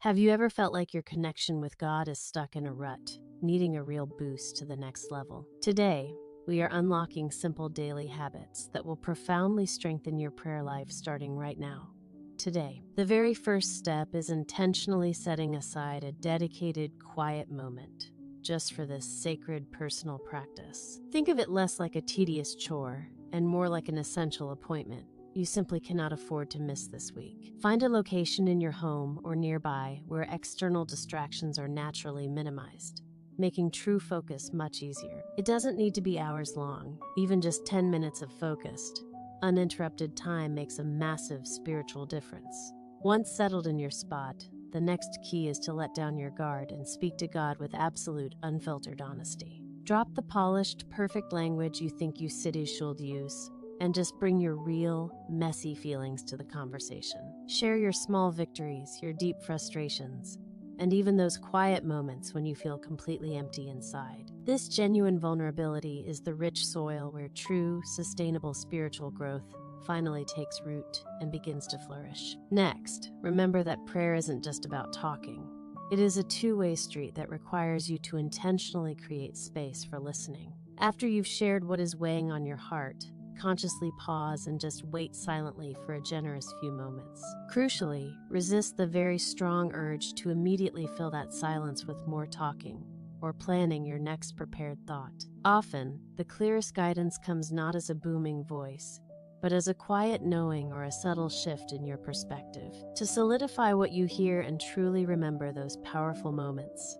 Have you ever felt like your connection with God is stuck in a rut, needing a real boost to the next level? Today, we are unlocking simple daily habits that will profoundly strengthen your prayer life starting right now. Today, the very first step is intentionally setting aside a dedicated, quiet moment just for this sacred personal practice. Think of it less like a tedious chore and more like an essential appointment you simply cannot afford to miss this week. Find a location in your home or nearby where external distractions are naturally minimized, making true focus much easier. It doesn't need to be hours long, even just 10 minutes of focused, uninterrupted time makes a massive spiritual difference. Once settled in your spot, the next key is to let down your guard and speak to God with absolute, unfiltered honesty. Drop the polished, perfect language you think you cities should use, and just bring your real, messy feelings to the conversation. Share your small victories, your deep frustrations, and even those quiet moments when you feel completely empty inside. This genuine vulnerability is the rich soil where true, sustainable spiritual growth finally takes root and begins to flourish. Next, remember that prayer isn't just about talking. It is a two-way street that requires you to intentionally create space for listening. After you've shared what is weighing on your heart, consciously pause and just wait silently for a generous few moments. Crucially, resist the very strong urge to immediately fill that silence with more talking or planning your next prepared thought. Often, the clearest guidance comes not as a booming voice, but as a quiet knowing or a subtle shift in your perspective. To solidify what you hear and truly remember those powerful moments,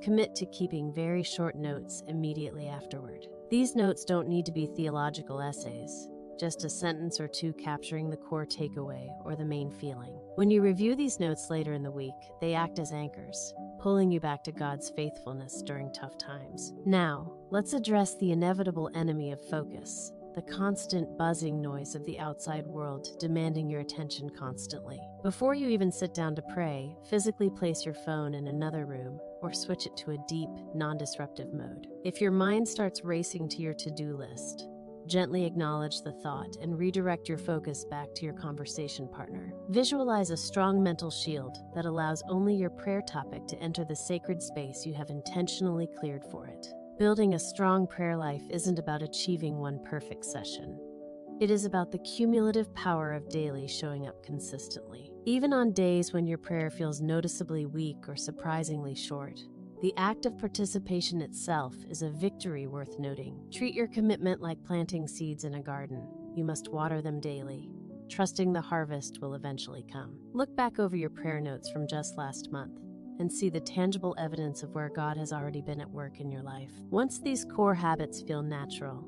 commit to keeping very short notes immediately afterward. These notes don't need to be theological essays, just a sentence or two capturing the core takeaway or the main feeling. When you review these notes later in the week, they act as anchors, pulling you back to God's faithfulness during tough times. Now, let's address the inevitable enemy of focus, the constant buzzing noise of the outside world demanding your attention constantly. Before you even sit down to pray, physically place your phone in another room or switch it to a deep, non-disruptive mode. If your mind starts racing to your to-do list, gently acknowledge the thought and redirect your focus back to your conversation partner. Visualize a strong mental shield that allows only your prayer topic to enter the sacred space you have intentionally cleared for it. Building a strong prayer life isn't about achieving one perfect session. It is about the cumulative power of daily showing up consistently. Even on days when your prayer feels noticeably weak or surprisingly short, the act of participation itself is a victory worth noting. Treat your commitment like planting seeds in a garden. You must water them daily, trusting the harvest will eventually come. Look back over your prayer notes from just last month and see the tangible evidence of where God has already been at work in your life. Once these core habits feel natural,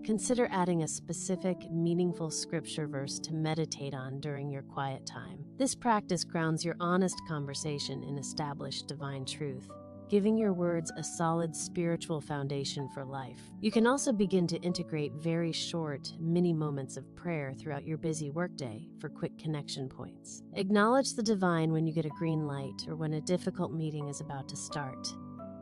consider adding a specific, meaningful scripture verse to meditate on during your quiet time. This practice grounds your honest conversation in established divine truth, giving your words a solid spiritual foundation for life. You can also begin to integrate very short, mini moments of prayer throughout your busy workday for quick connection points. Acknowledge the divine when you get a green light or when a difficult meeting is about to start,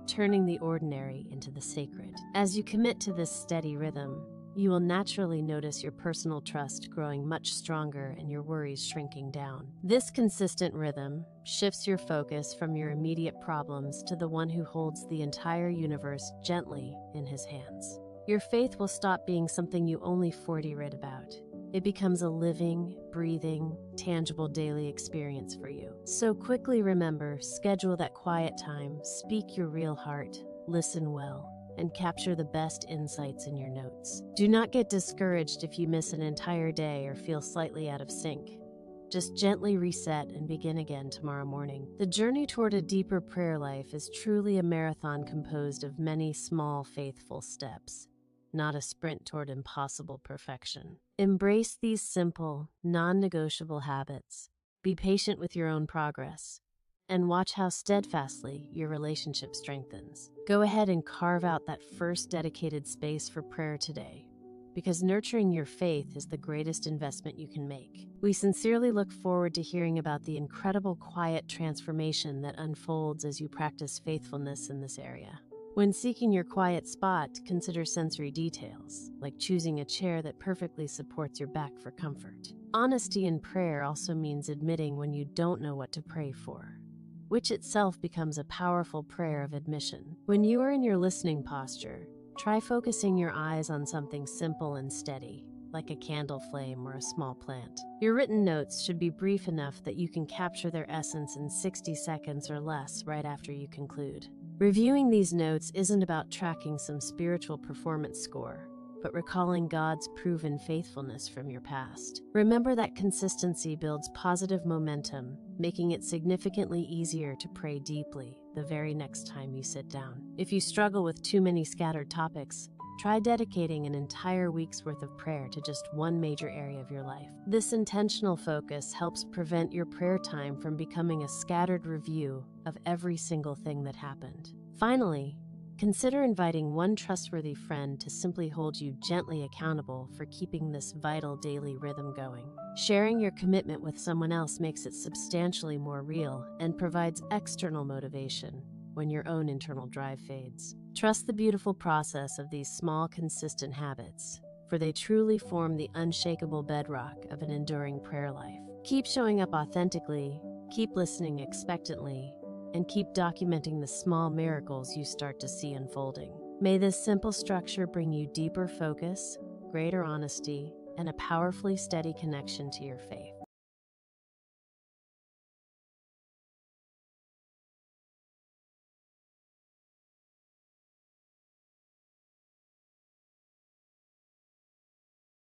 turning the ordinary into the sacred. As you commit to this steady rhythm, you will naturally notice your personal trust growing much stronger and your worries shrinking down. This consistent rhythm shifts your focus from your immediate problems to the one who holds the entire universe gently in his hands. Your faith will stop being something you only 40 read about. It becomes a living, breathing, tangible daily experience for you. So quickly remember, schedule that quiet time, speak your real heart, listen well, and capture the best insights in your notes. Do not get discouraged if you miss an entire day or feel slightly out of sync. Just gently reset and begin again tomorrow morning. The journey toward a deeper prayer life is truly a marathon composed of many small, faithful steps, not a sprint toward impossible perfection. Embrace these simple, non-negotiable habits. Be patient with your own progress, and watch how steadfastly your relationship strengthens. Go ahead and carve out that first dedicated space for prayer today, because nurturing your faith is the greatest investment you can make. We sincerely look forward to hearing about the incredible quiet transformation that unfolds as you practice faithfulness in this area. When seeking your quiet spot, consider sensory details, like choosing a chair that perfectly supports your back for comfort. Honesty in prayer also means admitting when you don't know what to pray for. which itself becomes a powerful prayer of admission. When you are in your listening posture, try focusing your eyes on something simple and steady, like a candle flame or a small plant. Your written notes should be brief enough that you can capture their essence in 60 seconds or less right after you conclude. Reviewing these notes isn't about tracking some spiritual performance score, but recalling God's proven faithfulness from your past. Remember that consistency builds positive momentum, making it significantly easier to pray deeply the very next time you sit down. If you struggle with too many scattered topics, try dedicating an entire week's worth of prayer to just one major area of your life. This intentional focus helps prevent your prayer time from becoming a scattered review of every single thing that happened. Finally, consider inviting one trustworthy friend to simply hold you gently accountable for keeping this vital daily rhythm going. Sharing your commitment with someone else makes it substantially more real and provides external motivation when your own internal drive fades. Trust the beautiful process of these small, consistent habits, for they truly form the unshakable bedrock of an enduring prayer life. Keep showing up authentically, keep listening expectantly, and keep documenting the small miracles you start to see unfolding. May this simple structure bring you deeper focus, greater honesty, and a powerfully steady connection to your faith.